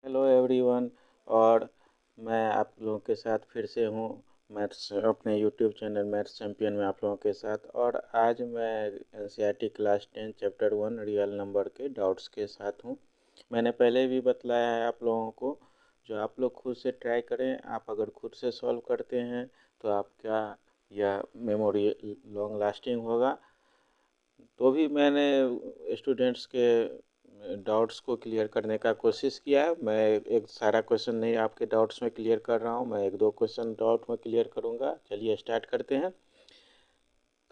Hello everyone. और मैं आप लोगों के साथ फिर से हूँ मैथ्स अपने यूट्यूब चैनल मैथ्स चैम्पियन में आप लोगों के साथ। और आज मैं NCERT class 10 chapter 1 real number के डाउट्स के साथ हूँ। मैंने पहले भी बतलाया है आप लोगों को, जो आप लोग खुद से ट्राई करें। आप अगर खुद से सॉल्व करते हैं तो आपका यह मेमोरी लॉन्ग लास्टिंग होगा। तो भी मैंने स्टूडेंट्स के डाउट्स को क्लियर करने का कोशिश किया है। मैं एक सारा क्वेश्चन नहीं आपके डाउट्स में क्लियर कर रहा हूँ, मैं एक दो क्वेश्चन डाउट में क्लियर करूँगा। चलिए स्टार्ट करते हैं।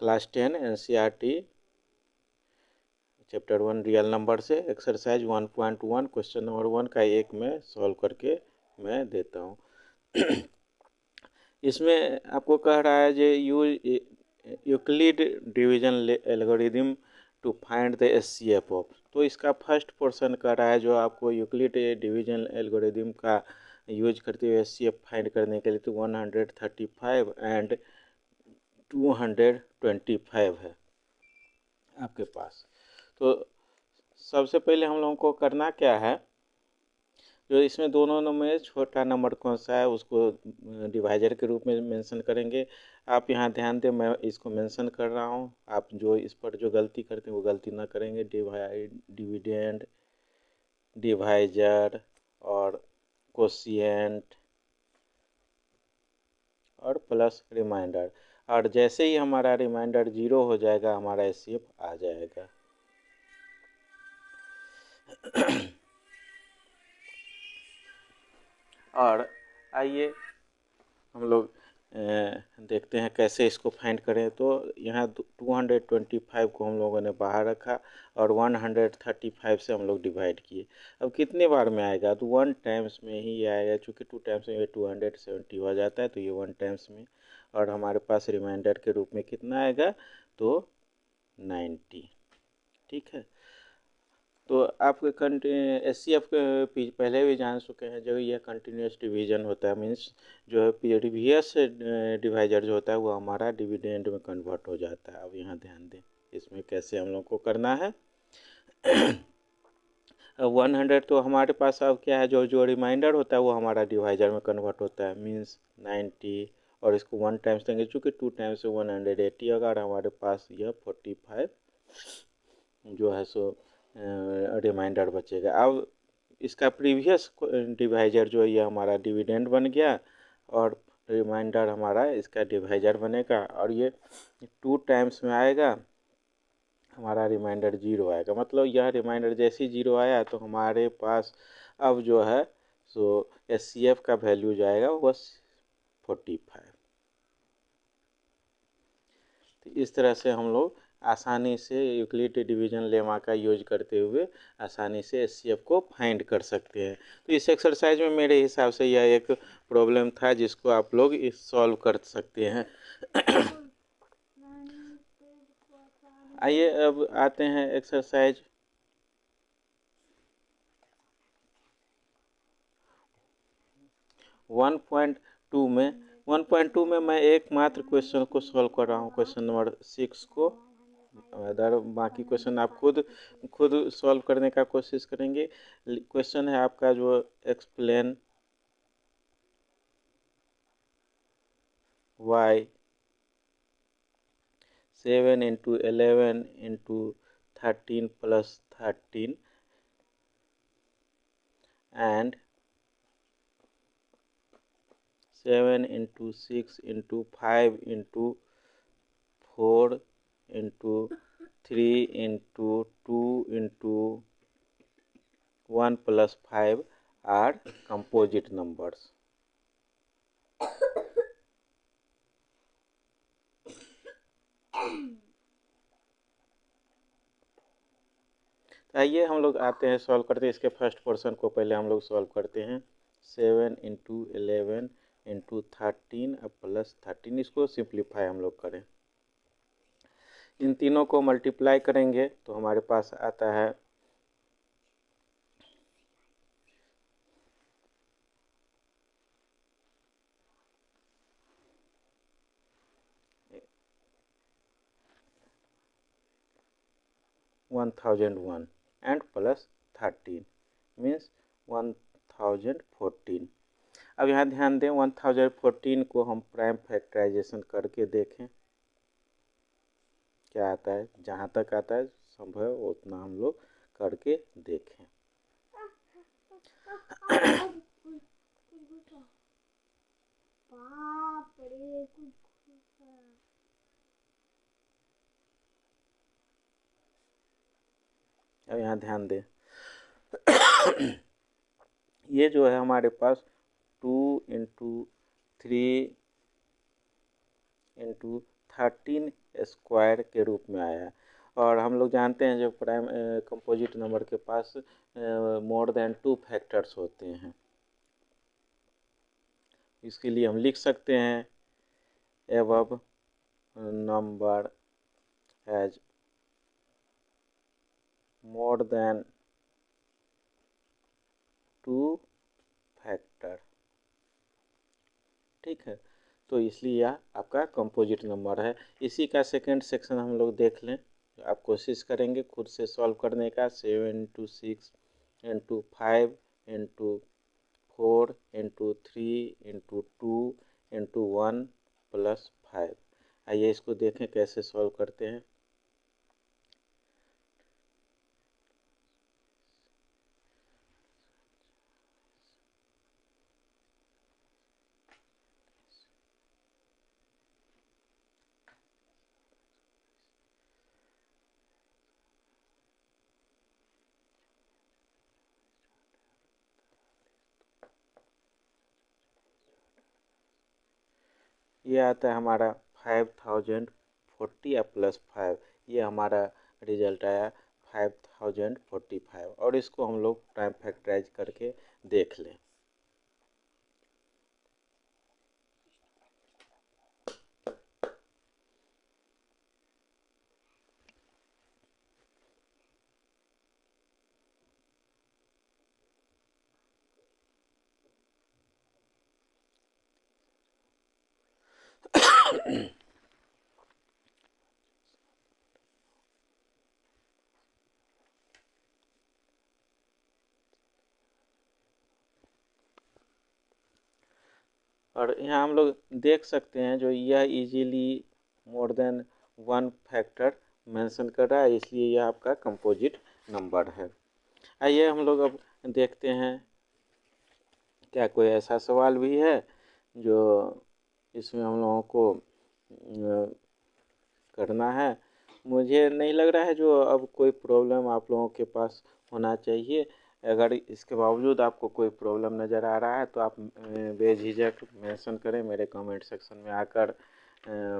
Class 10 NCERT chapter 1 real number से एक्सरसाइज 1.1 क्वेश्चन नंबर 1 का एक मैं सॉल्व करके मैं देता हूँ। इसमें आपको कह रहा है जो Euclid division algorithm to find the HCF of. तो इसका फर्स्ट पोर्शन कह रहा है जो आपको यूक्लिड डिवीजन एल्गोरिदम का यूज करते हुए एचसीएफ फाइंड करने के लिए तो 135 एंड 225 है आपके पास। तो सबसे पहले हम लोगों को करना क्या है, जो इसमें दोनों में छोटा नंबर कौन सा है उसको डिवाइजर के रूप में मेंशन करेंगे। आप यहाँ ध्यान दें, मैं इसको मेंशन कर रहा हूँ। आप जो इस पर जो गलती करते हैं वो गलती ना करेंगे। डिविडेंड, डिवाइजर और कोशिएंट और प्लस रिमाइंडर। और जैसे ही हमारा रिमाइंडर 0 हो जाएगा हमारा एचसीएफ आ जाएगा। और आइए हम लोग देखते हैं कैसे इसको फाइंड करें। तो यहाँ 225 को हम लोगों ने बाहर रखा और 135 से हम लोग डिवाइड किए। अब कितने बार में आएगा, तो 1 टाइम्स में ही आएगा। चूँकि 2 टाइम्स में 270 हो जाता है, तो ये 1 टाइम्स में। और हमारे पास रिमाइंडर के रूप में कितना आएगा, तो 90। ठीक है। तो आपके एचसीएफ पहले भी जान चुके हैं, जो ये कंटिन्यूस डिवीजन होता है, मीन्स जो है प्रीवियस डिवाइजर जो होता है वो हमारा डिविडेंड में कन्वर्ट हो जाता है। अब यहाँ ध्यान दें इसमें कैसे हम लोग को करना है। 100 तो हमारे पास अब क्या है, जो जो रिमाइंडर होता है वो हमारा डिवाइजर में कन्वर्ट होता है, मीन्स 90। और इसको 1 टाइम्स देंगे, चूँकि 2 टाइम्स से 180 होगा। और हमारे पास यह 45 जो है सो रिमाइंडर बचेगा। अब इसका प्रीवियस डिवाइजर जो है ये हमारा डिविडेंड बन गया और रिमाइंडर हमारा इसका डिवाइजर बनेगा। और ये 2 टाइम्स में आएगा, हमारा रिमाइंडर 0 आएगा। मतलब यह रिमाइंडर जैसे ही 0 आया तो हमारे पास अब जो है सो एचसीएफ का वैल्यू जाएगा वो 45। तो इस तरह से हम लोग आसानी से यूक्लिड डिवीजन लेमा का यूज करते हुए आसानी से एचसीएफ को फाइंड कर सकते हैं। तो इस एक्सरसाइज में मेरे हिसाब से यह एक प्रॉब्लम था जिसको आप लोग इस सॉल्व कर सकते हैं। आइए अब आते हैं एक्सरसाइज 1.2 में। 1.2 में मैं एकमात्र क्वेश्चन को सॉल्व कर रहा हूँ, क्वेश्चन नंबर 6 को। अदर बाकी क्वेश्चन आप खुद सॉल्व करने का कोशिश करेंगे। क्वेश्चन है आपका जो explain why 7 into 11 into 13 plus 13 and 7 into 6 into 5 into 4 into 3 into 2 into 1 plus 5 are composite numbers. आइए हम लोग आते हैं सॉल्व करते हैं। इसके फर्स्ट पोर्शन को पहले हम लोग सॉल्व करते हैं। 7 इंटू 11 इंटू 13 अब प्लस 13, इसको सिंप्लीफाई हम लोग करें। इन तीनों को मल्टीप्लाई करेंगे तो हमारे पास आता है 1001 एंड प्लस 13 मीन्स 1014। अब यहाँ ध्यान दें 1014 को हम प्राइम फैक्टराइजेशन करके देखें क्या आता है। जहाँ तक आता है संभव उतना हम लोग करके देखें। अब यहाँ ध्यान दें ये जो है हमारे पास 2 × 3 × 13 स्क्वायर के रूप में आया है। और हम लोग जानते हैं जो प्राइम कंपोजिट नंबर के पास मोर देन 2 फैक्टर्स होते हैं। इसके लिए हम लिख सकते हैं above number has more than 2 factor. ठीक है, तो इसलिए यह आपका कंपोजिट नंबर है। इसी का सेकंड सेक्शन हम लोग देख लें। आप कोशिश करेंगे खुद से सॉल्व करने का। 7 × 6 × 5 × 4 × 3 × 2 × 1 + 5। आइए इसको देखें कैसे सॉल्व करते हैं। ये आता है हमारा 5040 या +5। ये हमारा रिजल्ट आया 5045। और इसको हम लोग प्राइम फैक्टराइज करके देख लें। और यहाँ हम लोग देख सकते हैं जो यह easily more than 1 factor mention कर रहा है, इसलिए यह आपका कंपोजिट नंबर है। आइए हम लोग अब देखते हैं क्या कोई ऐसा सवाल भी है जो इसमें हम लोगों को करना है। मुझे नहीं लग रहा है जो अब कोई प्रॉब्लम आप लोगों के पास होना चाहिए। अगर इसके बावजूद आपको कोई प्रॉब्लम नज़र आ रहा है तो आप बेझिझक मेंशन करें मेरे कमेंट सेक्शन में आकर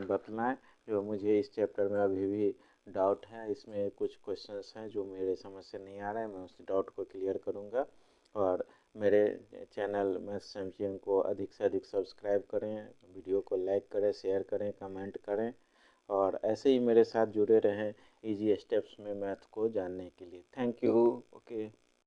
बतलाएं। जो मुझे इस चैप्टर में अभी भी डाउट है, इसमें कुछ क्वेश्चंस हैं जो मेरे समझ से नहीं आ रहे हैं, मैं उस डाउट को क्लियर करूंगा। और मेरे चैनल मैथ्स चैंपियन को अधिक से अधिक सब्सक्राइब करें, वीडियो को लाइक करें, शेयर करें, कमेंट करें और ऐसे ही मेरे साथ जुड़े रहें इजी स्टेप्स में मैथ को जानने के लिए। Thank you. ओके।